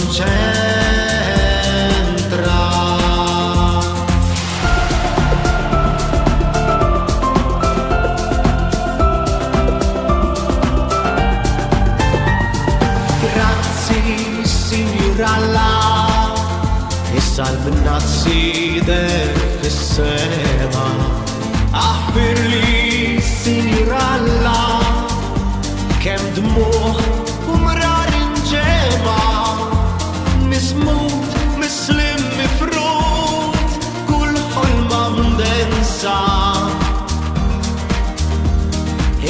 concentra. Grazie signora e salvenazzi del fissema affirli signora kem dmuħ umrar inġema mismut mislim mifrut kull ħolma mdensa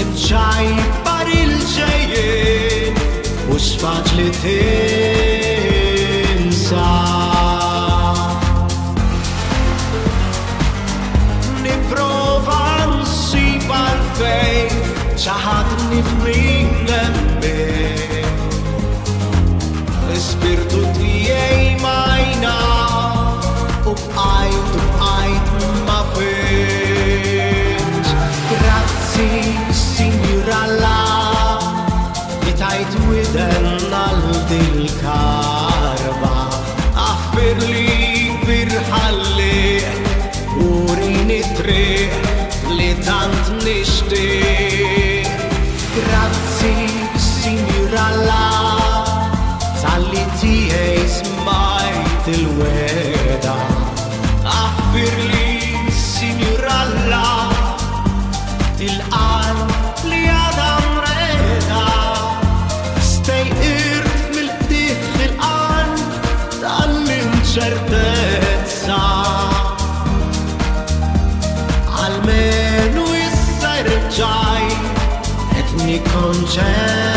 imċaj bar il-ġejjien mhux faċli tinsa. Nipprova nsib għalfejn ċaħadni f'min lemmi l-ispirtu tijaj majna u bqajt ma finx. Grazzi signora li tajt widen għal dil-karba affirli birħalli urini triq li tant nixtieq. Grazzi signora tal-li tiegħi smajt il-weda affirli signora til-qalb li għadha mreda stejqirt mill-ħdieħ fil-qalb tal-inċertezza għalmenu issa rġaj etni konċentra.